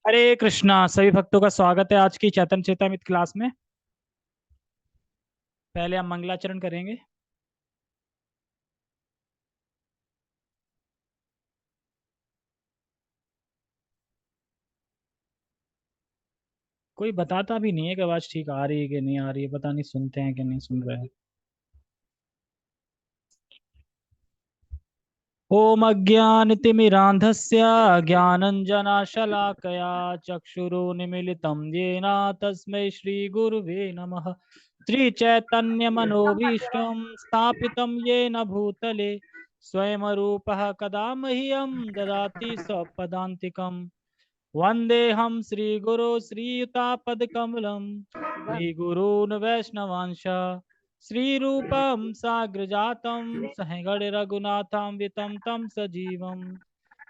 हरे कृष्णा। सभी भक्तों का स्वागत है आज की चैतन्य चेतामित क्लास में। पहले हम मंगलाचरण करेंगे। कोई बताता भी नहीं है कि आवाज ठीक आ रही है कि नहीं आ रही है, पता नहीं सुनते हैं कि नहीं सुन रहे हैं। ओम अज्ञानतिमिरान्धस्य ज्ञानञ्जनशलाकया चक्षुरुन्मीलितं येन तस्मै श्रीगुरुवे नमः। श्रीचैतन्यमनोभीष्टं स्थापितं येन भूतले स्वयं रूपः कदा मह्यं ददाति स्वपदान्तिकम्। वन्देऽहं श्रीगुरो श्रीयुतापदकमलं श्रीगुरून् वैष्णवांश श्रीरूपं साग्रजातं सहगणरघुनाथं वितं तं सजीवं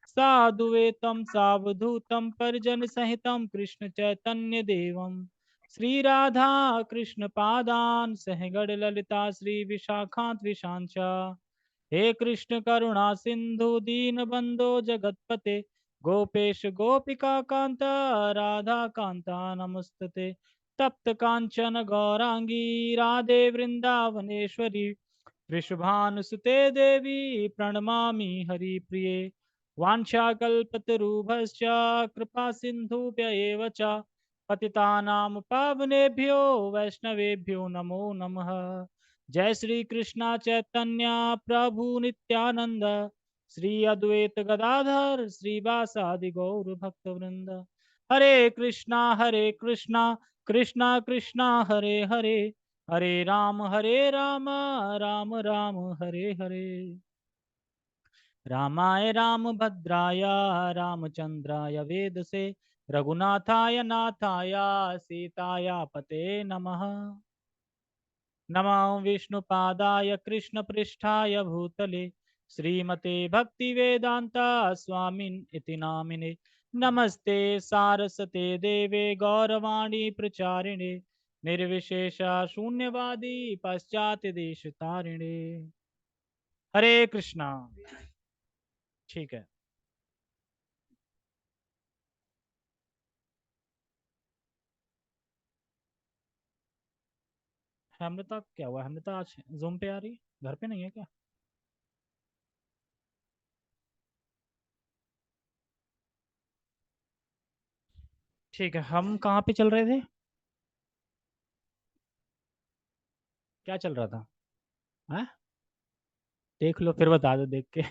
साधुवेतं सावधूतं परिजनसहितं कृष्णचैतन्यदेवं श्रीराधा कृष्णपादान् सहगणललिता श्रीविशाखान्त विशांच। हे कृष्ण करुणा सिंधु दीनबंधो जगतपते गोपेश गोपिका कांता राधा कांता नमस्तते। तप्त कांचन गौरांगी राधे वृंदावनेश्वरी वृषभानुसुते देवी प्रणमामि हरिप्रिये। वाञ्छाकल्पतरुभ्यश्च कृपा सिन्धुभ्य एव च पतितानां पावनेभ्यो वैष्णवेभ्यो नमो नमः। जय श्री कृष्णा चैतन्य प्रभु नित्यानंद श्री अद्वैत गदाधर श्रीवासादि गौर भक्त वृंद। हरे कृष्णा कृष्णा कृष्णा हरे हरे हरे राम राम राम हरे हरे। रामाय रामभद्राय रामचंद्राय वेदसे रघुनाथाय नाथाय सीताया पते नमः। नमो विष्णुपादाय कृष्णपृष्ठाय भूतले श्रीमते भक्तिवेदांता स्वामिन् इति नामिने। नमस्ते सारस्वते देवे गौरवाणी प्रचारिणे निर्विशेष शून्यवादी पाश्चात्य देश तारिणे। हरे कृष्णा। ठीक है। हेमलता क्या हुआ? हेमलता आज जूम पे आ रही, घर पे नहीं है क्या? ठीक है, हम कहाँ पे चल रहे थे? क्या चल रहा था? हाँ, देख लो फिर बता दो देख के।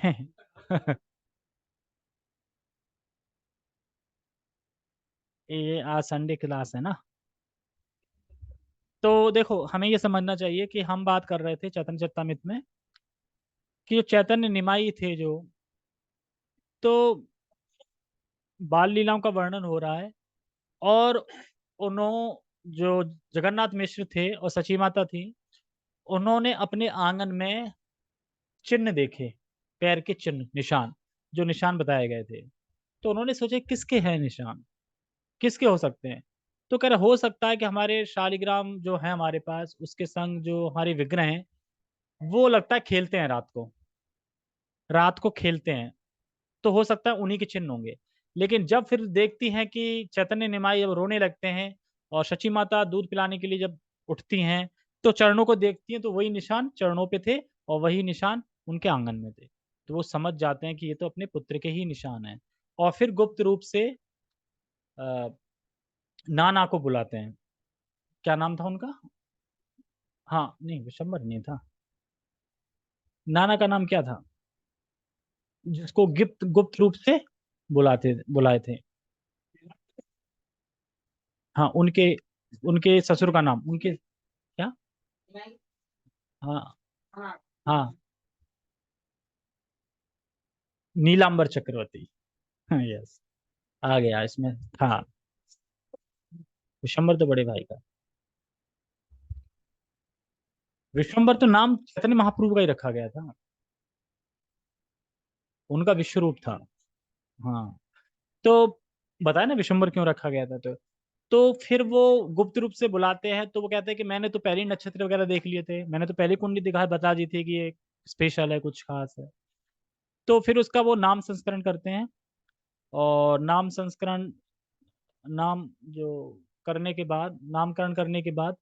ये आज संडे क्लास है ना। तो देखो, हमें ये समझना चाहिए कि हम बात कर रहे थे चैतन्य चेतामित में कि जो चैतन्य निमाई थे जो, तो बाल लीलाओं का वर्णन हो रहा है। और उन्होंने जो जगन्नाथ मिश्र थे और सची माता थी, उन्होंने अपने आंगन में चिन्ह देखे, पैर के चिन्ह निशान, जो निशान बताए गए थे। तो उन्होंने सोचे किसके हैं निशान, किसके हो सकते हैं। तो कह रहे हो सकता है कि हमारे शालिग्राम जो है हमारे पास, उसके संग जो हमारे विग्रह हैं, वो लगता है खेलते हैं रात को, रात को खेलते हैं। तो हो सकता है उन्हीं के चिन्ह होंगे। लेकिन जब फिर देखती हैं कि चैतन्य निमाई जब रोने लगते हैं और शची माता दूध पिलाने के लिए जब उठती हैं, तो चरणों को देखती हैं तो वही निशान चरणों पे थे और वही निशान उनके आंगन में थे। तो वो समझ जाते हैं कि ये तो अपने पुत्र के ही निशान हैं। और फिर गुप्त रूप से अ, नाना को बुलाते हैं। क्या नाम था उनका? हाँ, नहीं विशंबर नहीं था। नाना का नाम क्या था जिसको गुप्त गुप्त रूप से बुलाए थे? हाँ, उनके उनके ससुर का नाम, उनके क्या? हाँ हाँ, नीलांबर चक्रवर्ती। हाँ, यस, आ गया इसमें। हाँ, विशंबर तो बड़े भाई का। विशंबर तो नाम चैतन्य महाप्रभु का ही रखा गया था, उनका विश्व रूप था। हाँ, तो बताया ना विशंबर क्यों रखा गया था। तो फिर वो गुप्त रूप से बुलाते हैं, तो वो कहते हैं कि मैंने तो पहले ही नक्षत्र वगैरह देख लिए थे, मैंने तो पहले कुंडली दिखा बता दी थी कि ये स्पेशल है, कुछ खास है। तो फिर उसका वो नाम संस्करण करते हैं। और नाम संस्करण, नाम जो करने के बाद, नामकरण करने के बाद,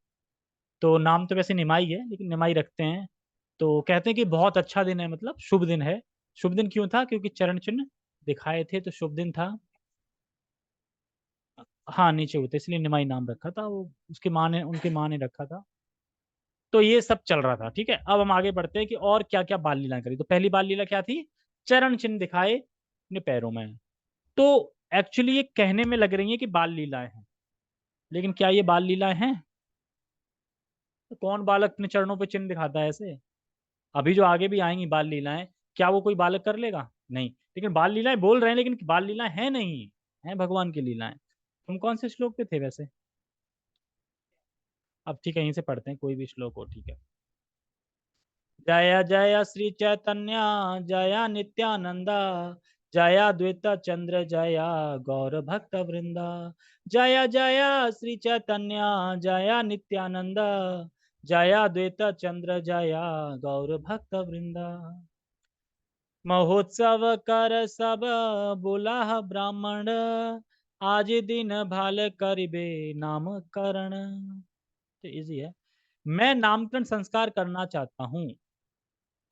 तो नाम तो वैसे निमाई है लेकिन निमाई रखते हैं। तो कहते हैं कि बहुत अच्छा दिन है, मतलब शुभ दिन है। शुभ दिन क्यों था? क्योंकि चरण चिन्ह दिखाए थे, तो शुभ दिन था। हाँ, नीचे होते इसलिए निमाई नाम रखा था वो, उसकी माँ ने, उनकी माँ ने रखा था। तो ये सब चल रहा था, ठीक है। अब हम आगे बढ़ते हैं कि और क्या क्या बाल लीला करी। तो पहली बाल लीला क्या थी? चरण चिन्ह दिखाए अपने पैरों में। तो एक्चुअली ये कहने में लग रही है कि बाल लीलाएं हैं, लेकिन क्या ये बाल लीलाएं हैं? तो कौन बालक अपने चरणों पे चिन्ह दिखाता है ऐसे? अभी जो आगे भी आएंगी बाल लीलाएं, क्या वो कोई बालक कर लेगा? नहीं। लेकिन बाल लीलाएं बोल रहे हैं, लेकिन बाल लीलाएं हैं नहीं, हैं भगवान की लीलाएं। तुम कौन से श्लोक पे थे वैसे? अब ठीक है, यहीं से पढ़ते हैं, कोई भी श्लोक हो, ठीक है। जय जय श्री चैतन्य, जय नित्यानंद, जय द्वैत चंद्र, जय गौर भक्त वृंदा। जय जय श्री चैतन्य, जय नित्यानंद, जय द्वैत चंद्र, जय गौर भक्त वृंदा। महोत्सव कर सब बुलाह ब्राह्मण, आज दिन भाल करिबे नामकरण। तो इजी है। मैं नामकरण संस्कार करना चाहता हूँ,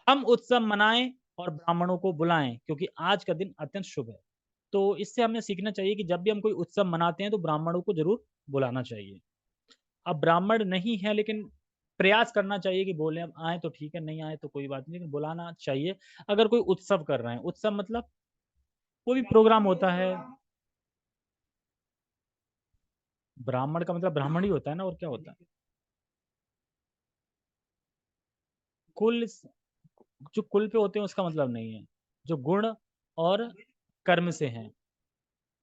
हम उत्सव मनाएं और ब्राह्मणों को बुलाएं, क्योंकि आज का दिन अत्यंत शुभ है। तो इससे हमें सीखना चाहिए कि जब भी हम कोई उत्सव मनाते हैं तो ब्राह्मणों को जरूर बुलाना चाहिए। अब ब्राह्मण नहीं है, लेकिन प्रयास करना चाहिए कि बोले, अब आए तो ठीक है, नहीं आए तो कोई बात नहीं, लेकिन बुलाना चाहिए। अगर कोई उत्सव कर रहे हैं, उत्सव मतलब कोई भी प्रोग्राम होता है। ब्राह्मण का मतलब ब्राह्मण ही होता है ना, और क्या होता है? कुल, जो कुल पे होते हैं उसका मतलब नहीं है, जो गुण और कर्म से हैं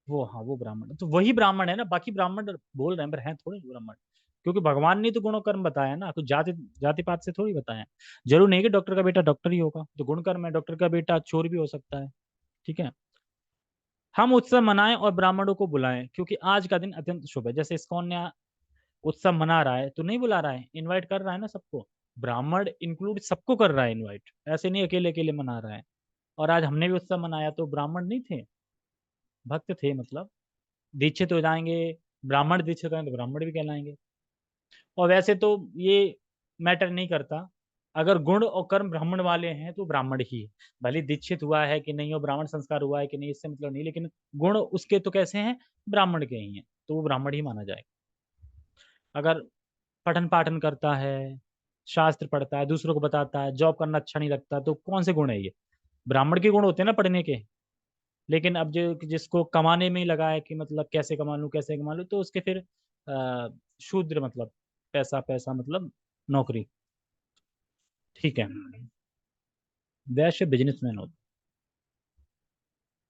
वो, हाँ वो ब्राह्मण, तो वही ब्राह्मण है ना। बाकी ब्राह्मण बोल रहे हैं पर हैं थोड़े ब्राह्मण, क्योंकि भगवान ने तो गुण और कर्म बताया ना, तो जाति जाति पात से थोड़ी बताया। जरूर नहीं कि डॉक्टर का बेटा डॉक्टर ही होगा, जो गुण कर्म है, डॉक्टर का बेटा चोर भी हो सकता है, ठीक है। हम उत्सव मनाएं और ब्राह्मणों को बुलाएं, क्योंकि आज का दिन अत्यंत शुभ है। जैसे इस्कॉन ने उत्सव मना रहा है तो नहीं बुला रहा है, इनवाइट कर रहा है ना सबको। ब्राह्मण इंक्लूड सबको कर रहा है इनवाइट, ऐसे नहीं अकेले अकेले मना रहा है। और आज हमने भी उत्सव मनाया तो ब्राह्मण नहीं थे, भक्त थे, मतलब दीक्षित हो जाएंगे, ब्राह्मण दीक्षित हैं तो ब्राह्मण भी कहलाएंगे। और वैसे तो ये मैटर नहीं करता, अगर गुण और कर्म ब्राह्मण वाले हैं तो ब्राह्मण ही है। भले दीक्षित हुआ है कि नहीं, हो ब्राह्मण संस्कार हुआ है कि नहीं, इससे मतलब नहीं, लेकिन गुण उसके तो कैसे हैं? ब्राह्मण के ही हैं, तो वो ब्राह्मण ही माना जाएगा। अगर पठन पाठन करता है, शास्त्र पढ़ता है, दूसरों को बताता है, जॉब करना अच्छा नहीं लगता, तो कौन से गुण है ये? ब्राह्मण के गुण होते हैं ना पढ़ने के। लेकिन अब जो जिसको कमाने में ही लगा है कि मतलब कैसे कमा लूं, कैसे कमा लूं, तो उसके फिर शूद्र, मतलब पैसा पैसा, मतलब नौकरी, ठीक है, वैश्य बिजनेसमैन होता।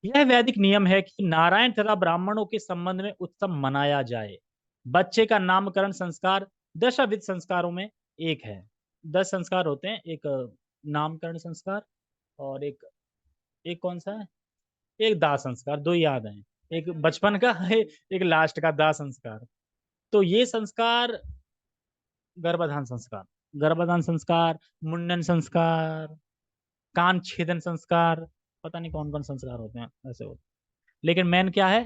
यह वैदिक नियम है कि नारायण तथा ब्राह्मणों के संबंध में उत्सव मनाया जाए। बच्चे का नामकरण संस्कार दशविध संस्कारों में एक है। 10 संस्कार होते हैं, एक नामकरण संस्कार, और एक, एक कौन सा है? एक दाह संस्कार, दो ही याद हैं। एक बचपन का है, एक लास्ट का दाह संस्कार। तो ये संस्कार, गर्भाधान संस्कार, गर्भाधान संस्कार, मुंडन संस्कार, कान छेदन संस्कार, पता नहीं कौन कौन संस्कार होते हैं ऐसे होते। लेकिन मेन क्या है?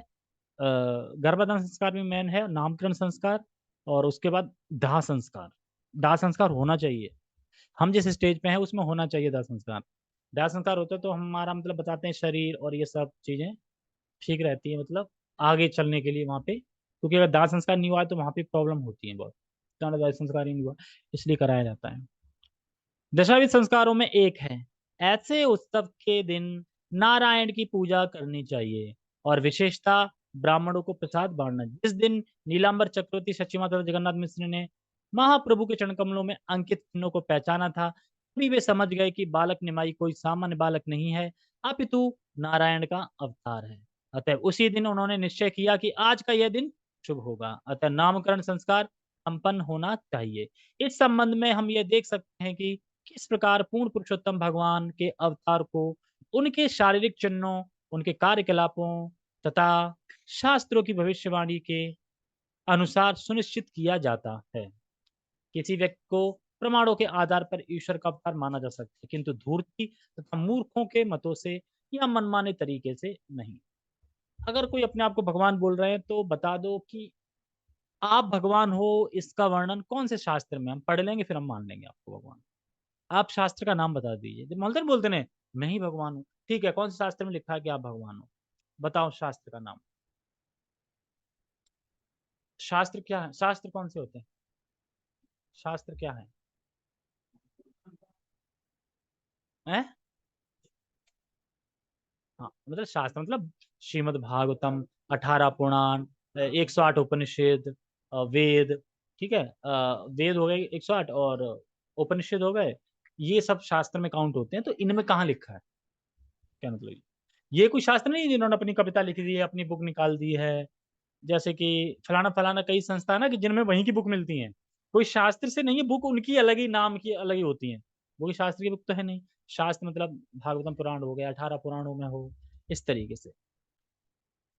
गर्भाधान संस्कार भी मेन है, नामकरण संस्कार, और उसके बाद दाह संस्कार। दाह संस्कार होना चाहिए, हम जिस स्टेज पे हैं उसमें होना चाहिए दाह संस्कार। दाह संस्कार होता है तो हमारा मतलब बताते हैं शरीर और ये सब चीजें ठीक रहती है, मतलब आगे चलने के लिए वहां पे, क्योंकि अगर दाह संस्कार नहीं हुआ है तो वहां पे प्रॉब्लम होती है बहुत। दाह संस्कार ही नहीं हुआ, इसलिए कराया जाता है। दशाविध संस्कारों में एक है, ऐसे उत्सव के दिन नारायण की पूजा करनी चाहिए, और विशेषता ब्राह्मणों को प्रसाद बांटना। जिस दिन नीलांबर चक्रवर्ती सच्ची माता जगन्नाथ मिश्र ने महाप्रभु के चरण कमलों में अंकित चिन्हों को पहचाना था, तभी वे समझ गए कि बालक निमाई कोई सामान्य बालक नहीं है, अपितु नारायण का अवतार है। अतः उसी दिन उन्होंने निश्चय किया कि आज का यह दिन शुभ होगा, अतः नामकरण संस्कार संपन्न होना चाहिए। इस संबंध में हम ये देख सकते हैं कि किस प्रकार पूर्ण पुरुषोत्तम भगवान के अवतार को उनके शारीरिक चिन्हों, उनके कार्यकलापों तथा शास्त्रों की भविष्यवाणी के अनुसार सुनिश्चित किया जाता है। किसी व्यक्ति को प्रमाणों के आधार पर ईश्वर का अवतार माना जा सकता है, किंतु धूर्ती तथा मूर्खों के मतों से या मनमाने तरीके से नहीं। अगर कोई अपने आप को भगवान बोल रहे हैं तो बता दो कि आप भगवान हो, इसका वर्णन कौन से शास्त्र में, हम पढ़ लेंगे फिर हम मान लेंगे आपको भगवान। आप शास्त्र का नाम बता दीजिए। जब बोलते बोलते ने मैं ही भगवान हूँ, ठीक है, कौन से शास्त्र में लिखा है कि आप भगवान हो? बताओ शास्त्र का नाम। शास्त्र क्या है? शास्त्र कौन से होते हैं? शास्त्र क्या है? हैं? हाँ, मतलब शास्त्र मतलब श्रीमद् भागवतम, 18 पुराण, 108 उपनिषद, वेद, ठीक है, वेद हो गए 108, और उपनिषद हो गए। ये सब शास्त्र में काउंट होते हैं। तो इनमें कहाँ लिखा है? क्या मतलब? ये कोई शास्त्र नहीं है जिन्होंने अपनी कविता लिख दी है, अपनी बुक निकाल दी है। जैसे कि फलाना फलाना कई संस्था है ना कि जिनमें वहीं की बुक मिलती है। कोई शास्त्र से नहीं है, बुक उनकी अलग ही, नाम की अलग ही होती है। वो शास्त्र की बुक तो है नहीं। शास्त्र मतलब भागवतम पुराण हो गया, 18 पुराणों में हो, इस तरीके से।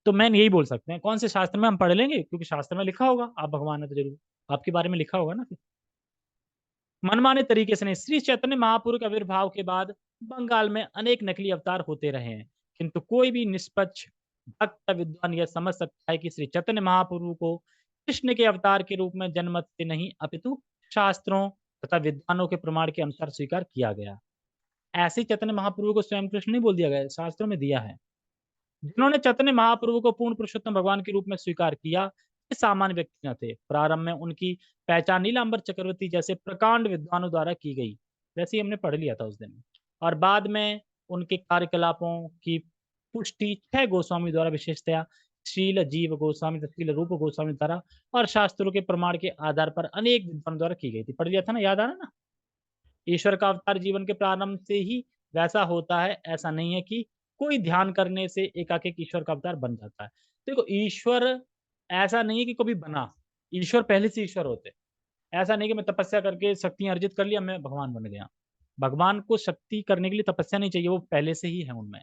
तो मैं यही बोल सकते हैं, कौन से शास्त्र में हम पढ़ लेंगे, क्योंकि शास्त्र में लिखा होगा आप भगवान है तो जरूर आपके बारे में लिखा होगा ना फिर। मनमाने तरीके से नहीं। श्री चैतन्य महापुरुष के आविर्भाव के बाद बंगाल में अनेक नकली अवतार होते रहे हैं, किंतु कोई भी निष्पक्ष भक्त विद्वान यह समझ सकता है कि श्री चैतन्य महाप्रभु को कृष्ण के अवतार के रूप में जन्मत से नहीं, अपितु शास्त्रों तथा विद्वानों के प्रमाण के अनुसार स्वीकार किया गया। ऐसे ही चैतन्य महाप्रभु को स्वयं कृष्ण नहीं बोल दिया गया, शास्त्रों में दिया है। जिन्होंने चैतन्य महाप्रभु को पूर्ण पुरुषोत्तम भगवान के रूप में स्वीकार किया, ये सामान्य व्यक्ति न थे। प्रारंभ में उनकी पहचान नीलांबर चक्रवर्ती जैसे प्रकांड विद्वानों द्वारा की गई, वैसे ही हमने पढ़ लिया था उस दिन। और बाद में उनके कार्यकलापों की पुष्टि 6 गोस्वामी द्वारा, विशेषतया शील जीव गोस्वामी, शील रूप गोस्वामी द्वारा, और शास्त्रों के प्रमाण के आधार पर अनेक विद्वानों द्वारा की गई थी। पढ़ लिया था ना, याद आ रहा ना? ईश्वर का अवतार जीवन के प्रारंभ से ही वैसा होता है, ऐसा नहीं है कि कोई ध्यान करने से एकाएक ईश्वर का अवतार बन जाता है। देखो, ईश्वर ऐसा नहीं है कि कभी बना। ईश्वर पहले से ईश्वर होते। ऐसा नहीं कि मैं तपस्या करके शक्तियां अर्जित कर लिया, मैं भगवान बन गया। भगवान को शक्ति करने के लिए तपस्या नहीं चाहिए, वो पहले से ही है उनमें।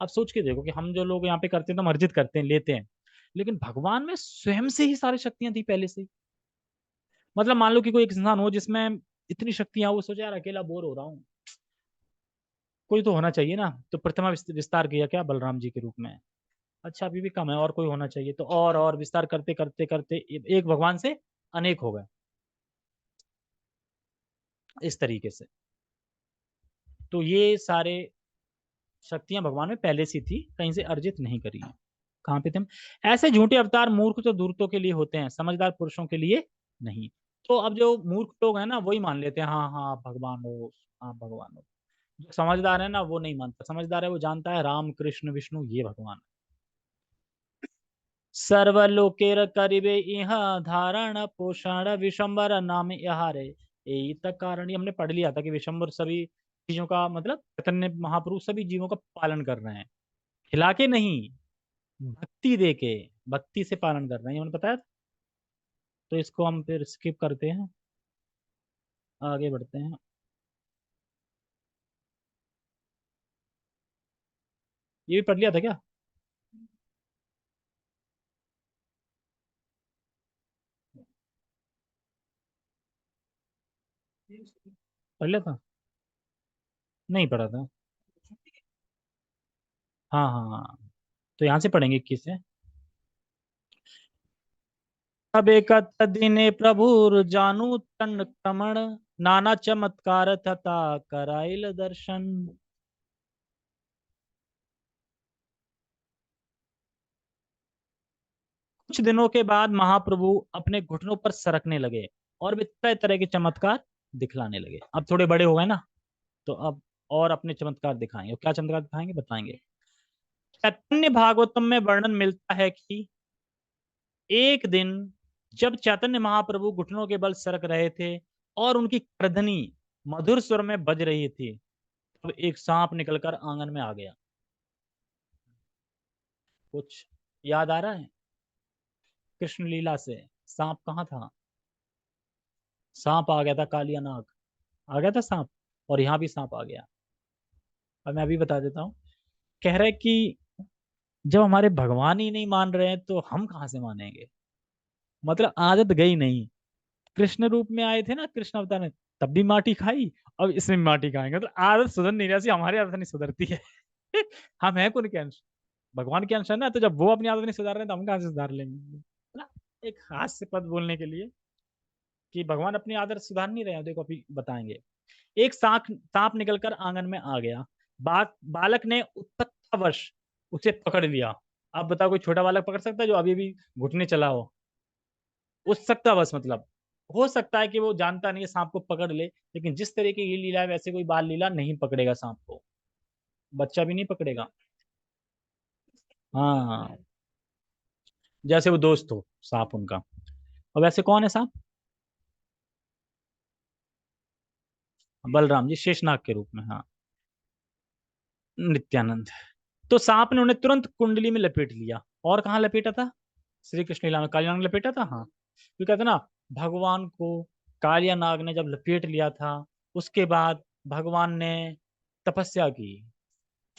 अब सोच के देखो कि हम जो लोग यहाँ पे करते हैं तो हम अर्जित करते हैं, लेते हैं, लेकिन भगवान में स्वयं से ही सारी शक्तियां थी पहले से ही। मतलब मान लो कि कोई एक इंसान हो जिसमें इतनी शक्तियां, वो सोचे यार अकेला बोर हो रहा हूँ, कोई तो होना चाहिए ना, तो प्रतिमा विस्तार किया क्या बलराम जी के रूप में। अच्छा, अभी भी कम है, और कोई होना चाहिए, तो और विस्तार करते करते करते एक भगवान से अनेक हो गए, इस तरीके से। तो ये सारे शक्तियां भगवान में पहले से थी, कहीं से अर्जित नहीं करी है। कहाँ पे थे हम? ऐसे झूठे अवतार मूर्ख तो दूरतों के लिए होते हैं, समझदार पुरुषों के लिए नहीं। तो अब जो मूर्ख लोग हैं ना, वही मान लेते हैं हाँ हाँ आप भगवान हो, आप भगवान हो। जो समझदार है ना, वो नहीं मानता। समझदार है वो जानता है राम कृष्ण विष्णु ये भगवान है। सर्वलोकेर करिबे इह धारण पोषण विशंबर नाम यहारे। यही तक कारण, ये हमने पढ़ लिया था कि विशंबर सभी चीजों का मतलब चैतन्य महाप्रभु सभी जीवों का पालन कर रहे हैं, खिला के नहीं, भक्ति दे के, भक्ति से पालन कर रहे हैं, ये हमने बताया था। तो इसको हम फिर स्किप करते हैं, आगे बढ़ते हैं। ये भी पढ़ लिया था क्या? पढ़ लिया था? नहीं पढ़ा था। हाँ हाँ हाँ, तो यहाँ से पढ़ेंगे 21 से। अब एक दिने प्रभु जानू तन क्रमण, नाना चमत्कार तथा कराइल दर्शन। कुछ दिनों के बाद महाप्रभु अपने घुटनों पर सरकने लगे और वे तरह तरह के चमत्कार दिखलाने लगे। अब थोड़े बड़े हो गए ना, तो अब और अपने चमत्कार दिखाएंगे। और क्या चमत्कार दिखाएंगे बताएंगे। चैतन्य भागवतम में वर्णन मिलता है कि एक दिन जब चैतन्य महाप्रभु घुटनों के बल सरक रहे थे और उनकी करधनी मधुर स्वर में बज रही थी, तब एक सांप निकलकर आंगन में आ गया। कुछ याद आ रहा है? कृष्ण लीला से सांप कहाँ था? सांप आ गया था, कालिया नाग आ गया था सांप, और यहाँ भी सांप आ गया। अब मैं अभी बता देता हूँ। कह रहे कि जब हमारे भगवान ही नहीं मान रहे हैं तो हम कहाँ से मानेंगे। मतलब आदत गई नहीं। कृष्ण रूप में आए थे ना, कृष्ण अवतार में, तब भी माटी खाई, अब इसमें भी माटी खाएंगे। मतलब आदत सुधर नहीं रही, हमारी आदत नहीं सुधरती है। हम है कौन के अंश? भगवान के अंश है ना, तो जब वो अपनी आदत नहीं सुधार रहे हैं तो हम कहाँ से सुधार लेंगे ना। एक हास्य पद बोलने के लिए कि भगवान अपनी आदत सुधार नहीं रहे हैं, देखो अभी बताएंगे। एक सांप सांप निकलकर आंगन में आ गया। बालक ने उत्सुकतावश उसे पकड़ लिया। आप बताओ, कोई छोटा बालक पकड़ सकता है जो अभी भी घुटने चला हो? उत्सुकतावश मतलब हो सकता है कि वो जानता नहीं है, सांप को पकड़ ले, लेकिन जिस तरीके की लीला है वैसे कोई बाल लीला नहीं पकड़ेगा सांप को। बच्चा भी नहीं पकड़ेगा। हाँ, जैसे वो दोस्त हो सांप उनका। और वैसे कौन है सांप? बलराम जी शेषनाग के रूप में, हाँ। नित्यानंद। तो सांप ने उन्हें तुरंत कुंडली में लपेट लिया। और कहाँ लपेटा था? श्री कृष्ण लीला में कालिया नाग ने लपेटा था, हाँ। तो कहते ना, भगवान को कालिया नाग ने जब लपेट लिया था, उसके बाद भगवान ने तपस्या की,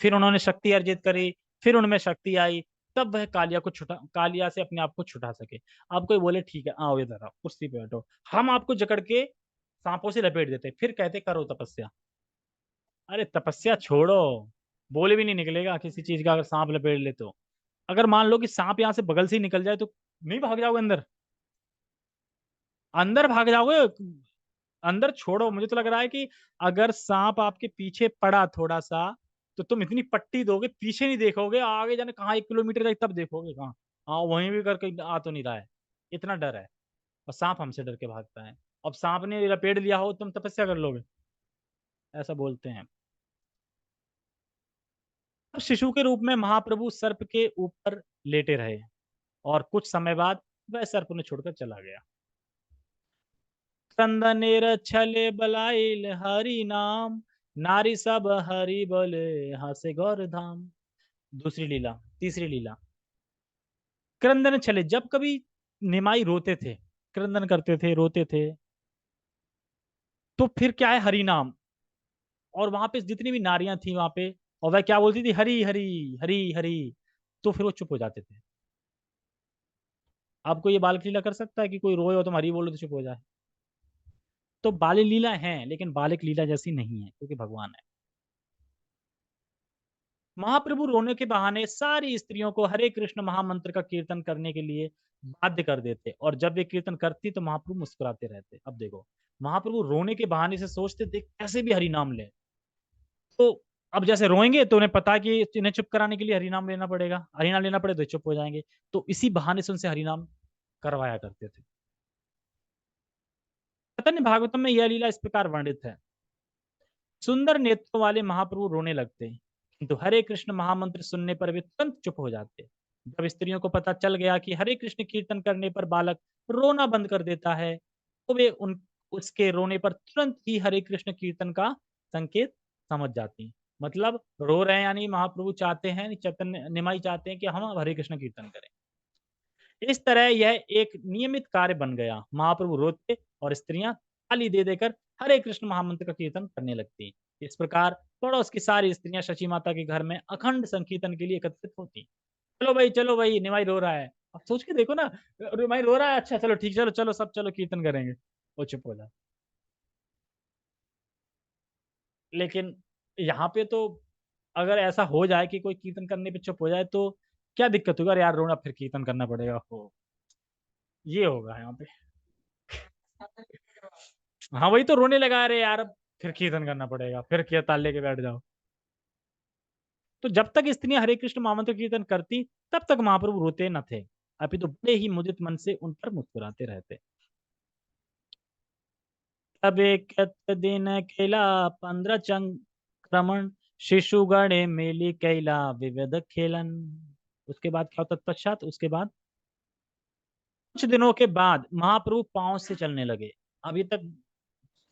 फिर उन्होंने शक्ति अर्जित करी, फिर उनमें शक्ति आई, तब वह कालिया से अपने आप को छुटा सके। अब कोई बोले ठीक है आओ इधर आओ कुर्सी पे बैठो, हम आपको जकड़ के सांपों से लपेट देते, फिर कहते करो तपस्या। अरे तपस्या छोड़ो, बोले भी नहीं निकलेगा किसी चीज का अगर सांप लपेट ले तो। अगर मान लो कि सांप यहाँ से बगल से ही निकल जाए तो नहीं भाग जाओगे अंदर? अंदर भाग जाओगे। अंदर छोड़ो, मुझे तो लग रहा है कि अगर सांप आपके पीछे पड़ा थोड़ा सा, तो तुम इतनी पट्टी दोगे पीछे नहीं देखोगे, आगे जाने कहाँ 1 किलोमीटर तक तब देखोगे कहाँ। हाँ वहीं भी करके आ तो नहीं रहा है, इतना डर है। और सांप हमसे डर के भागता है। अब सांप ने लपेट लिया हो तुम तपस्या कर लोगे? ऐसा बोलते हैं। अब शिशु के रूप में महाप्रभु सर्प के ऊपर लेटे रहे, और कुछ समय बाद वह सर्प उन्हें छोड़कर चला गया। चंदनेर छले बलाइल हरि नाम, नारी सब हरि बोले हंसे गौर धाम। दूसरी लीला, तीसरी लीला। क्रंदन छले, जब कभी निमाई रोते थे, क्रंदन करते थे, रोते थे, तो फिर क्या है हरि नाम। और वहां पे जितनी भी नारियां थी वहां पे, और वह क्या बोलती थी, हरी हरी हरी हरी, तो फिर वो चुप हो जाते थे। आपको ये बाल लीला कर सकता है कि कोई रोए और तुम हरी बोलो तो चुप हो जाए? तो बाल लीला है, लेकिन बालिक लीला जैसी नहीं है, क्योंकि भगवान है। महाप्रभु रोने के बहाने सारी स्त्रियों को हरे कृष्ण महामंत्र का कीर्तन करने के लिए बाध्य कर देते, और जब वे कीर्तन करती तो महाप्रभु मुस्कुराते रहते। अब देखो, महाप्रभु रोने के बहाने से सोचते थे कैसे भी हरि नाम ले। तो अब जैसे रोएंगे तो उन्हें पता है कि इन्हें चुप कराने के लिए हरि नाम लेना पड़ेगा, हरि नाम लेना पड़े तो चुप हो जाएंगे। तो इसी बहाने से उनसे हरि नाम करवाया करते थे। चैतन्य भागवतम में यह लीला इस प्रकार वर्णित है। सुंदर नेत्रों वाले महाप्रभु रोने लगते, किंतु हरे कृष्ण महामंत्र सुनने पर वे तुरंत चुप हो जाते। जब स्त्रियों को पता चल गया कि हरे कृष्ण कीर्तन करने पर बालक रोना बंद कर देता है, तो वे उन उसके रोने पर तुरंत ही हरे कृष्ण कीर्तन का संकेत समझ जाती। मतलब रो रहे हैं यानी महाप्रभु चाहते हैं, चैतन्य निमाई चाहते हैं कि हम अब हरे कृष्ण कीर्तन करें। इस तरह यह एक नियमित कार्य बन गया। महाप्रभु रोते और स्त्रियां ताली दे देकर हरे कृष्ण महामंत्र का कीर्तन करने लगती। इस प्रकार पड़ोस की सारी स्त्रियां शची माता के घर में अखंड संकीर्तन के लिए एकत्रित होती। चलो भाई निमाई रो रहा है। अब सोच के देखो ना, निमाई रो रहा है, अच्छा चलो ठीक, चलो चलो सब चलो कीर्तन करेंगे। वो चुप हो जाए। लेकिन यहाँ पे तो अगर ऐसा हो जाए कि कोई कीर्तन करने पे चुप हो जाए तो क्या दिक्कत होगा? अरे यार रोना, फिर कीर्तन करना पड़ेगा हो, ये होगा यहाँ पे। हाँ वही तो, रोने लगा, अरे यार अब फिर कीर्तन करना पड़ेगा, फिर किया ताल लेके बैठ जाओ। तो जब तक स्त्रियां हरे कृष्ण महामंत्र कीर्तन करती, तब तक महाप्रभु रोते न थे, अभी तो बड़े ही मुदित मन से उन पर मुस्कुराते रहते। तब एक दिन कैला 15 संक्रमण, शिशु गणे मेली कैला विविध खेलन। उसके बाद क्या होता तत्पश्चात? उसके बाद कुछ दिनों के बाद महाप्रभु पांव से चलने लगे। अभी तक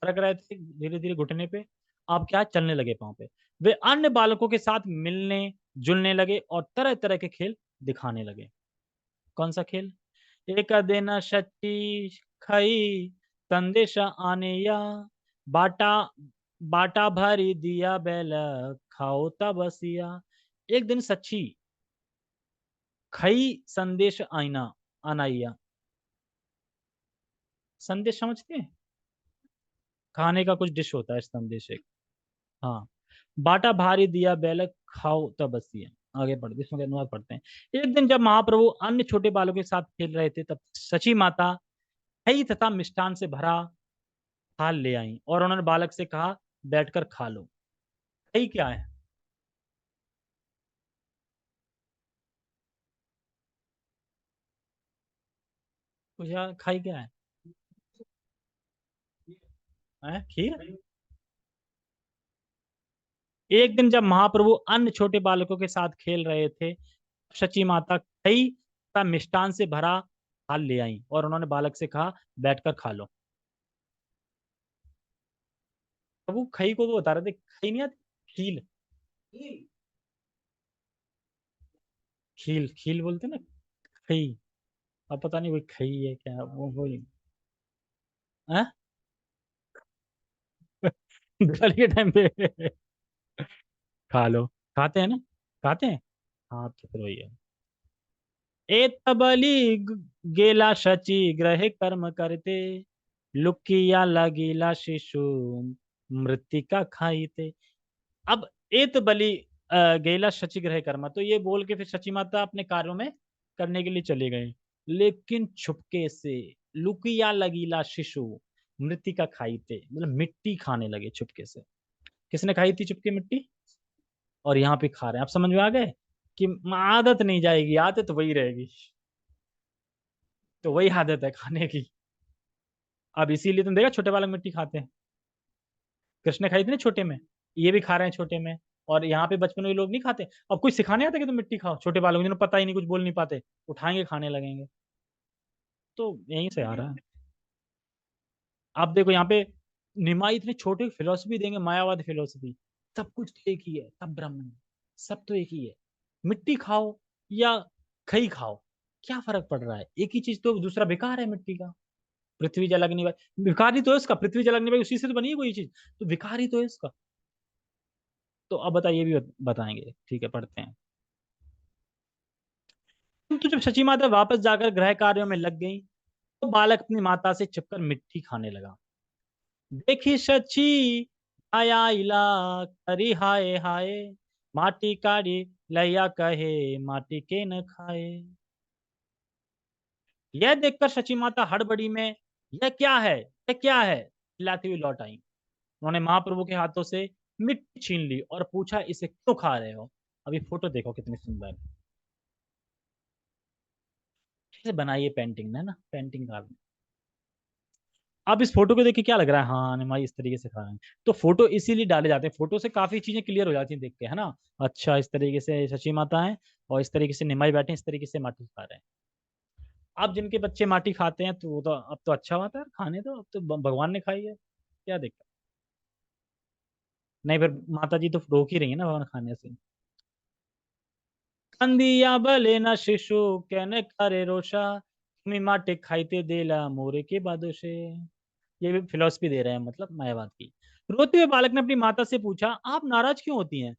सरक रहे थे धीरे धीरे घुटने पे, अब क्या चलने लगे पांव पे। वे अन्य बालकों के साथ मिलने जुलने लगे और तरह तरह के खेल दिखाने लगे। कौन सा खेल? एक दिन शची खई संदेश आने या, बाटा बाटा भरी दिया बैल खाओ तब बसिया। एक दिन सच्ची खई संदेश आईना अनाइया। संदेश समझते हैं? खाने का कुछ डिश होता है संदेश एक। हाँ। बाटा भारी दिया बैल खाओ तब बसिया। आगे पढ़ते, इसमें अनुवाद पढ़ते हैं। एक दिन जब महाप्रभु अन्य छोटे बालों के साथ खेल रहे थे, तब शची माता दही तथा मिष्ठान से भरा थाल ले आई और उन्होंने बालक से कहा, बैठकर खा लो। दही क्या है? कुछ यार, खाई क्या है? खीर। एक दिन जब महाप्रभु अन्य छोटे बालकों के साथ खेल रहे थे, शची माता खई तथा मिष्ठान से भरा थाल ले आई और उन्होंने बालक से कहा, बैठकर खा लो। तो वो खई को वो बता रहे थे, खई नहीं आती, खील। खील खील बोलते ना, खई। अब पता नहीं वो खई है क्या, वो हाँ? दिवाली के टाइम पे खा लो। खाते हैं ना? खाते हैं। हाँ तो फिर वही है। एतबली गेला शची ग्रह कर्म करते, लुकिया लगीला शिशु मृतिका खाईते। अब एत बलि गेला शची ग्रह कर्म, तो ये बोल के फिर शची माता अपने कार्यों में करने के लिए चले गए, लेकिन छुपके से लुकिया लगीला शिशु मृतिका खाईते, मतलब मिट्टी खाने लगे छुपके से। किसने खाई थी चुपके मिट्टी? और यहाँ पे खा रहे हैं। आप समझ में आ गए कि आदत नहीं जाएगी, आदत वही रहेगी। तो वही आदत है खाने की। अब इसीलिए तुम देखा छोटे बालक मिट्टी खाते हैं। कृष्ण ने खाई थी ना छोटे में, ये भी खा रहे हैं छोटे में। और यहाँ पे बचपन में लोग नहीं खाते। अब कोई सिखाने आता कि तुम मिट्टी खाओ, छोटे बालक जिन्हें पता ही नहीं, कुछ बोल नहीं पाते, उठाएंगे खाने लगेंगे। तो यहीं से आ रहा है। आप देखो यहाँ पे निमाई इतने छोटे फिलोसफी देंगे, मायावाद फिलोसफी। सब कुछ तो एक ही है, सब ब्रह्म है, सब तो एक ही है। मिट्टी खाओ या खई खाओ, क्या फर्क पड़ रहा है? एक ही चीज, तो दूसरा बेकार है मिट्टी का। पृथ्वी जल अग्नि वायु, विकार ही तो है उसका। पृथ्वी जल अग्नि वायु उसी से तो बनी है कोई चीज, तो विकार ही तो है इसका। तो अब बताइए भी बताएंगे, ठीक है पढ़ते हैं। तो जब शची माता वापस जाकर गृह कार्यों में लग गई, तो बालक अपनी माता से छिपकर मिट्टी खाने लगा। देखी शची आया इला, करी हाय हाय, माटी काढ़ी लैया कहे, माटी के न खाए। यह देखकर शची माता हड़बड़ी में, यह क्या है, यह क्या है, चिल्लाती हुई लौट आई। उन्होंने महाप्रभु के हाथों से मिट्टी छीन ली और पूछा, इसे क्यों खा रहे हो? अभी फोटो देखो कितनी सुंदर है। कैसे बनाई है पेंटिंग ने ना, पेंटिंग का। अब इस फोटो को देख के क्या लग रहा है? हाँ निमाई इस तरीके से खा रहे हैं। तो फोटो इसीलिए डाले जाते हैं, फोटो से काफी चीजें क्लियर हो जाती हैं देख के, है ना। अच्छा, इस तरीके से शची माता है और इस तरीके से निमाई बैठे हैं, इस तरीके से माटी खा रहे हैं। अब जिनके बच्चे माटी खाते हैं तो वो तो अब तो अच्छा बात है खाने, तो अब तो भगवान ने खाई है, क्या दिक्कत? नहीं फिर माता जी तो रोक ही रही है ना भगवान खाने से। कंदिया बले ना शिशु कहने करे रोशा, तुम्हें माटे खाइते देला मोरे के बादोशे। ये भी फिलोसफी दे रहे हैं, मतलब मायावाद की। रोते हुए बालक ने अपनी माता से पूछा, आप नाराज क्यों होती हैं?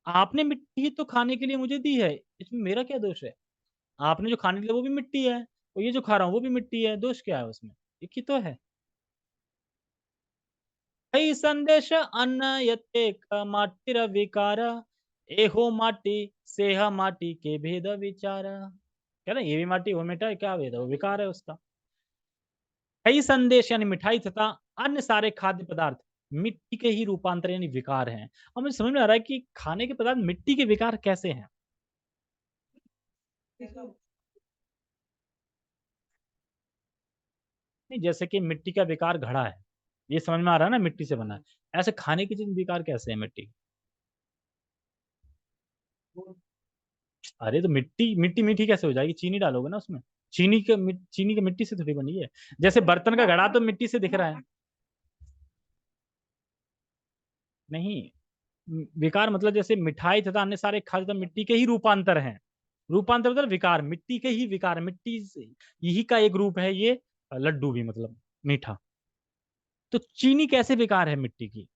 आपने मिट्टी तो खाने के लिए मुझे दी है, इसमें मेरा क्या दोष है? आपने जो खाने के लिए वो भी मिट्टी है, और ये जो खा रहा हूँ वो भी मिट्टी है, दोष क्या है उसमें? एक ही तो है। कई संदेश अन्न यते माटिर विकार, एहो माटी सेह माटी के भेद विचार। क्या ना, ये भी माटी वो मिटा है, क्या भेद है? वो विकार है उसका। कई संदेश यानी मिठाई तथा अन्य सारे खाद्य पदार्थ मिट्टी के ही रूपांतर यानी विकार हैं। और मुझे समझ में आ रहा है कि खाने के पदार्थ मिट्टी के विकार कैसे हैं। नहीं, जैसे कि मिट्टी का विकार घड़ा है, ये समझ में आ रहा है ना, मिट्टी से बना है। ऐसे खाने की चीज विकार कैसे है मिट्टी? अरे तो मिट्टी मिट्टी मीठी कैसे हो जाएगी? चीनी डालोगे ना उसमें। चीनी की मिट्टी से थोड़ी बनी है। जैसे बर्तन का घड़ा तो मिट्टी से दिख रहा है। नहीं, विकार मतलब जैसे मिठाई तथा अन्य सारे खाद्य तो मिट्टी के ही रूपांतर हैं। रूपांतर मतलब विकार, मिट्टी के ही विकार, मिट्टी से यही का एक रूप है ये। लड्डू भी मतलब मीठा। तो चीनी कैसे विकार है मिट्टी की?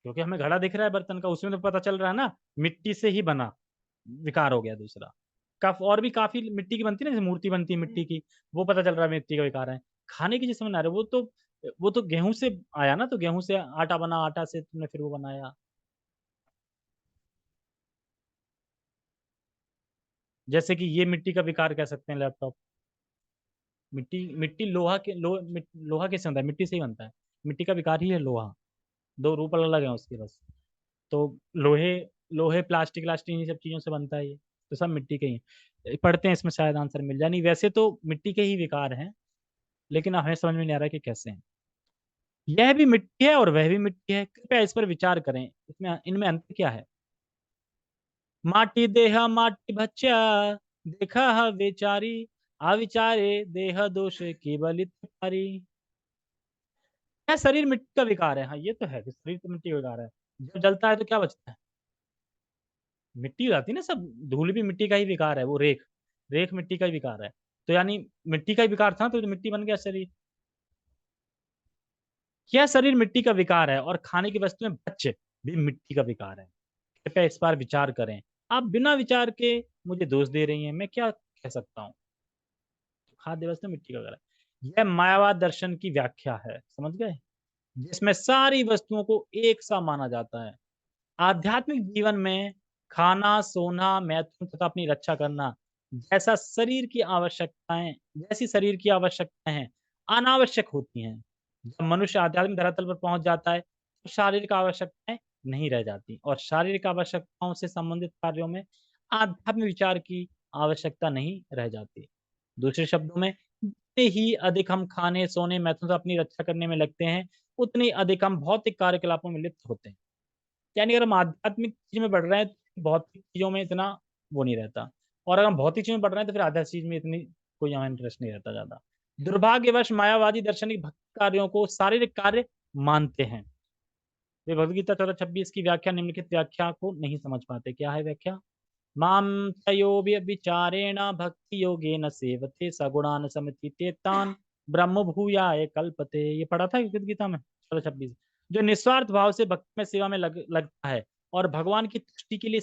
क्योंकि हमें घड़ा दिख रहा है बर्तन का, उसमें तो पता चल रहा है ना, मिट्टी से ही बना। विकार हो गया दूसरा। और भी काफी मिट्टी की बनती है ना, जैसे मूर्ति बनती है मिट्टी की, वो पता चल रहा है मिट्टी का विकार है। खाने की जिसमें बना रहे वो तो गेहूं से आया ना, तो गेहूं से आटा बना, आटा से तुमने फिर वो बनाया। जैसे कि ये मिट्टी का विकार कह सकते हैं लैपटॉप। मिट्टी मिट्टी लोहा के लोहा कैसे बनता है? मिट्टी से ही बनता है। मिट्टी का विकार ही है लोहा। दो रूप अलग अलग हैं उसके बस। तो लोहे लोहे प्लास्टिक प्लास्टिक इन सब चीजों से बनता है ये। तो सब मिट्टी के ही हैं। पढ़ते हैं इसमें शायद आंसर मिल जाए। नहीं वैसे तो मिट्टी के ही विकार हैं, लेकिन हमें समझ में नहीं आ रहा कि कैसे हैं। यह भी मिट्टी है और वह भी मिट्टी है, कृपया इस पर विचार करें, इसमें इनमें अंतर क्या है? माटी देह माटी भक्षा, देखा है बेचारी, अविचारे देह दोष केवल तारी। क्या शरीर मिट्टी का विकार है? हाँ ये तो है कि शरीर तो मिट्टी का विकार है। जब जलता है तो क्या बचता है? मिट्टी हो जाती है ना सब। धूल भी मिट्टी का ही विकार है, वो रेख, रेख मिट्टी का ही विकार है। तो यानी मिट्टी का ही विकार था तो मिट्टी बन गया शरीर। क्या शरीर मिट्टी का विकार है और खाने की वस्तुएं बच्चे भी मिट्टी का विकार है? कृपया इस पर विचार करें। आप बिना विचार के मुझे दोष दे रही हैं, मैं क्या कह सकता हूँ? खाद्य वस्तु मिट्टी का विकार है। यह मायावाद दर्शन की व्याख्या है, समझ गए, जिसमें सारी वस्तुओं को एक सा माना जाता है। आध्यात्मिक जीवन में खाना सोना मैथुन तथा अपनी रक्षा करना जैसी शरीर की आवश्यकताएं हैं, अनावश्यक होती हैं। जब मनुष्य आध्यात्मिक धरातल पर पहुंच जाता है तो शारीरिक आवश्यकताएं नहीं रह जाती और शारीरिक आवश्यकताओं से संबंधित कार्यों में आध्यात्मिक विचार की आवश्यकता नहीं रह जाती। दूसरे शब्दों में, जितने ही अधिक हम खाने सोने मैथुन से अपनी रक्षा करने में लगते हैं, उतने ही अधिक हम भौतिक कार्यकलापों में लिप्त होते हैं। यानी अगर हम आध्यात्मिक चीज में बढ़ रहे हैं तो भौतिक चीजों में इतना वो नहीं रहता, और अगर हम भौतिक चीज में बढ़ रहे हैं तो फिर आध्यात्मिक चीज में इतनी कोई हमें इंटरेस्ट नहीं रहता ज्यादा। दुर्भाग्यवश मायावादी दार्शनिक भक्ति कार्यों को शारीरिक कार्य मानते हैं। वे भगवद गीता 14:26 की व्याख्या, निम्नलिखित व्याख्या को नहीं समझ पाते। क्या है व्याख्या? माम तयो विचारेण भक्ति योगेन सेवते सगुणान समतीते तान ब्रह्म भूयाय कल्पते। ये पढ़ा था भगवद गीता में 14:26। जो निस्वार्थ भाव से भक्ति में सेवा में लगता है और भगवान की तुष्टि के लिए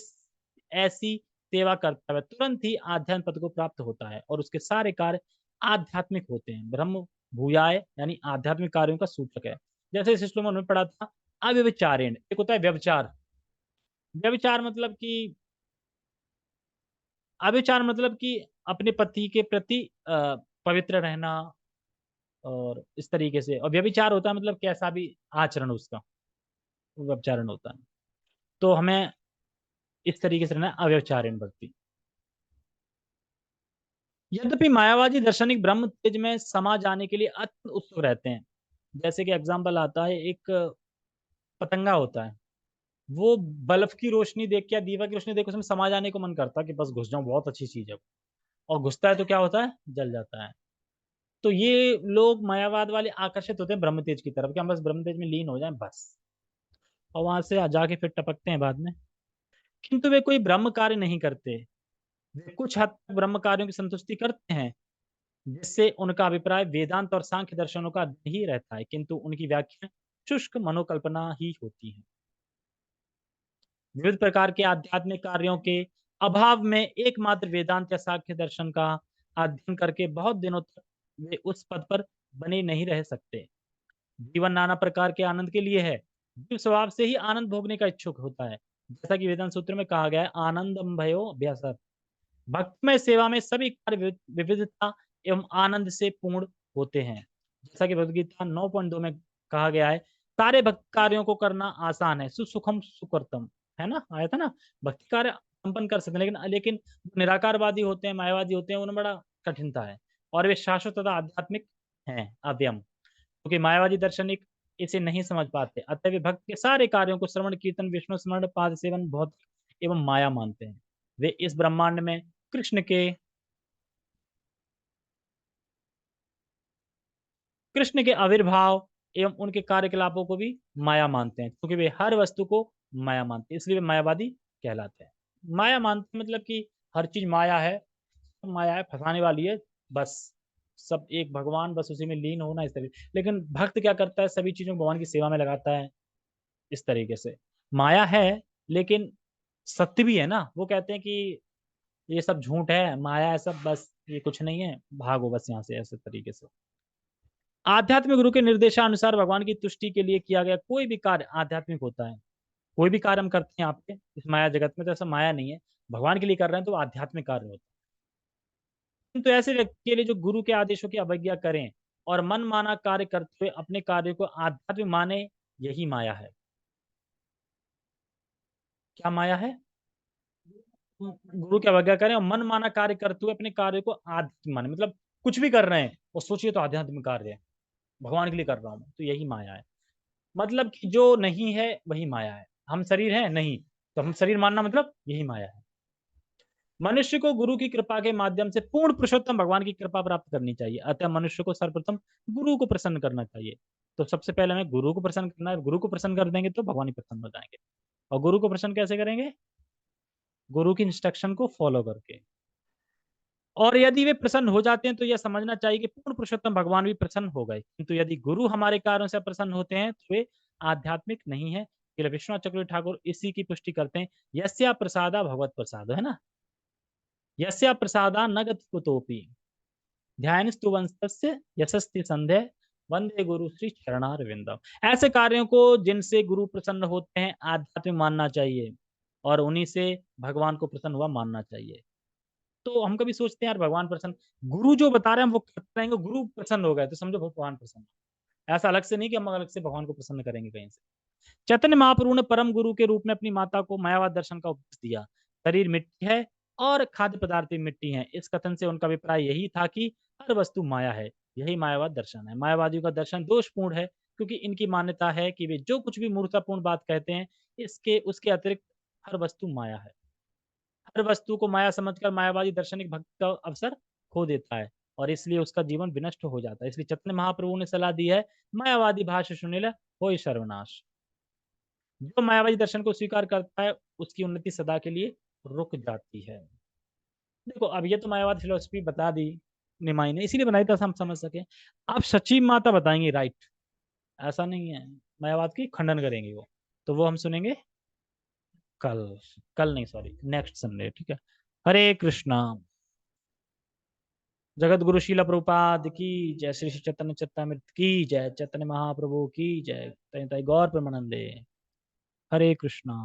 ऐसी सेवा करता है, तुरंत ही आध्यात्म पद को प्राप्त होता है और उसके सारे कार्य आध्यात्मिक होते हैं। ब्रह्म भूयाय यानी आध्यात्मिक कार्यों का सूचक है। जैसे इस श्लोक में उन्होंने पढ़ा था, अव्यभिचारेण, एक होता है व्यभिचार। व्यभिचार मतलब कि अभिचार मतलब कि अपने पति के प्रति पवित्र रहना, और इस तरीके से। और व्यभिचार होता है मतलब कैसा भी आचरण उसका, वो व्यभिचारण होता है। तो हमें इस तरीके से रहना है, अव्यभिचारिण भक्ति। यद्यपि मायावादी दार्शनिक ब्रह्म तेज में समा जाने के लिए अत्यंत उत्सुक रहते हैं। जैसे कि एग्जाम्पल आता है, एक पतंगा होता है, वो बल्ब की रोशनी देख के या दीवा की रोशनी देख के उसमें समा जाने को मन करता है कि बस घुस जाऊं, बहुत अच्छी चीज है। और घुसता है तो क्या होता है? जल जाता है। तो ये लोग मायावाद वाले आकर्षित होते हैं ब्रह्म तेज की तरफ कि हम बस ब्रह्म तेज में लीन हो जाएं बस, और वहां से जाके फिर टपकते हैं बाद में। किंतु वे कोई ब्रह्म कार्य नहीं करते। वे कुछ हद तक ब्रह्म कार्यों की संतुष्टि करते हैं, जिससे उनका अभिप्राय वेदांत और सांख्य दर्शनों का ही रहता है, किंतु उनकी व्याख्या शुष्क मनोकल्पना ही होती है। विविध प्रकार के आध्यात्मिक कार्यों के अभाव में एकमात्र वेदांत या सांख्य दर्शन का अध्ययन करके बहुत दिनों तक वे उस पद पर बने नहीं रह सकते। जीवन नाना प्रकार के आनंद के लिए है। जीव स्वभाव से ही आनंद भोगने का इच्छुक होता है। जैसा कि वेदांत सूत्र में कहा गया है, आनंदम भयो अभ्यासः। भक्तिमय सेवा में सभी कार्य विविधता एवं आनंद से पूर्ण होते हैं। जैसा कि भगवद गीता 9.2 में कहा गया है, सारे भक्ति कार्यों को करना आसान है, सुसुखम सुकरतम, है ना, आया था ना। भक्ति कार्य संपन्न कर सकते हैं, लेकिन लेकिन निराकारवादी होते हैं, मायावादी होते हैं, उन्हें बड़ा कठिनता है। और वे शाश्वत तथा आध्यात्मिक हैं, अव्यम, क्योंकि मायावादी दार्शनिक इसे नहीं समझ पाते। अतः वे भक्त के सारे कार्यों को श्रवण कीर्तन विष्णु स्मरण पाद सेवन भौतिक एवं माया मानते हैं। वे इस ब्रह्मांड में कृष्ण के कृष्ण के आविर्भाव एवं उनके कार्यकलापों को भी माया मानते हैं, क्योंकि वे हर वस्तु को माया मानते हैं, इसलिए वे मायावादी कहलाते हैं। माया मानते मतलब कि हर चीज माया है, माया है, फंसाने वाली है, बस सब एक भगवान, बस उसी में लीन होना, इस तरीके। लेकिन भक्त क्या करता है? सभी चीजों को भगवान की सेवा में लगाता है, इस तरीके से। माया है लेकिन सत्य भी है ना। वो कहते हैं कि ये सब झूठ है, माया है सब, बस ये कुछ नहीं है, भागो बस यहाँ से, ऐसे तरीके से। आध्यात्मिक गुरु के निर्देशानुसार भगवान की तुष्टि के लिए किया गया कोई भी कार्य आध्यात्मिक होता है। कोई भी कार्य हम करते हैं आपके इस माया जगत में, तो ऐसा माया नहीं है, भगवान के लिए कर रहे हैं तो आध्यात्मिक कार्य होता है। तो ऐसे व्यक्ति के लिए जो गुरु के आदेशों की अवज्ञा करें और मन माना कार्य करते हुए अपने कार्य को आध्यात्म माने, यही माया है। क्या माया है? गुरु की अवज्ञा करें और मन माना कार्य करते हुए अपने कार्य को आध्यात्म माने, मतलब कुछ भी कर रहे हैं और सोचिए तो आध्यात्मिक कार्य है, भगवान के लिए कर रहा हूं, तो यही माया है। मतलब कि जो नहीं है वही माया है। हम शरीर है नहीं, तो हम शरीर मानना मतलब यही माया है। मनुष्य को गुरु की कृपा के माध्यम से पूर्ण पुरुषोत्तम भगवान की कृपा प्राप्त करनी चाहिए। अतः मनुष्य को सर्वप्रथम गुरु को प्रसन्न करना चाहिए। तो सबसे पहले हमें गुरु को प्रसन्न करना है। गुरु को प्रसन्न कर देंगे तो भगवान ही प्रसन्न हो जाएंगे। और गुरु को प्रसन्न कैसे करेंगे? गुरु की इंस्ट्रक्शन को फॉलो करके। और यदि वे प्रसन्न हो जाते हैं तो यह समझना चाहिए कि पूर्ण पुरुषोत्तम भगवान भी प्रसन्न हो गए। किंतु यदि गुरु हमारे कार्यों से प्रसन्न होते हैं तो वे आध्यात्मिक नहीं है। विश्वनाथ चक्रवर्ती ठाकुर इसी की पुष्टि करते हैं। यस्या प्रसादा भगवत प्रसाद, है ना। यस्या प्रसादा न गति कुतोपि ध्यानस्तु वंशस्य यशस्ति संदेह वंदे गुरु श्री चरणारविंदम। ऐसे कार्यों को जिनसे गुरु प्रसन्न होते हैं आध्यात्म मानना चाहिए, और उन्हीं से भगवान को प्रसन्न हुआ मानना चाहिए। तो हम कभी सोचते हैं यार भगवान प्रसन्न, गुरु जो बता रहे हैं हम वो करते रहेंगे, गुरु प्रसन्न हो गए तो समझो भगवान प्रसन्न। ऐसा अलग से नहीं कि हम अलग से भगवान को प्रसन्न करेंगे कहीं से। चैतन्य महाप्रभु ने परम गुरु के रूप में अपनी माता को मायावाद दर्शन का उपदेश दिया। शरीर मिट्टी है और खाद्य पदार्थ भी मिट्टी है। इस कथन से उनका अभिप्राय यही था कि हर वस्तु माया है। यही मायावाद दर्शन है। मायावादियों का दर्शन दोषपूर्ण है, क्योंकि इनकी मान्यता है कि वे जो कुछ भी मूर्खतापूर्ण बात कहते हैं, इसके उसके अतिरिक्त हर वस्तु माया है। हर वस्तु को माया समझकर मायावादी दार्शनिक भक्ति का अवसर खो देता है, और इसलिए उसका जीवन विनष्ट हो जाता है। इसलिए चैतन्य महाप्रभु ने सलाह दी है, मायावादी भाष्य सुनिल होय सर्वनाश। जो मायावादी दर्शन को स्वीकार करता है उसकी उन्नति सदा के लिए रुक जाती है। देखो अब ये तो मायावादी फिलोसफी बता दी निमाई ने, इसीलिए बनाई था हम समझ सके। अब सची माता बताएंगे राइट, ऐसा नहीं है। मायावाद की खंडन करेंगे वो, तो वो हम सुनेंगे कल। कल नहीं, सॉरी, नेक्स्ट संडे, ठीक है। हरे कृष्णा। जगत गुरु शीला प्रभुपाद की जय। श्री श्री चैतन्य चैतामृत की जय। चैतन्य महाप्रभु की जय। तय तय गौर प्रेमानंदे। हरे कृष्णा।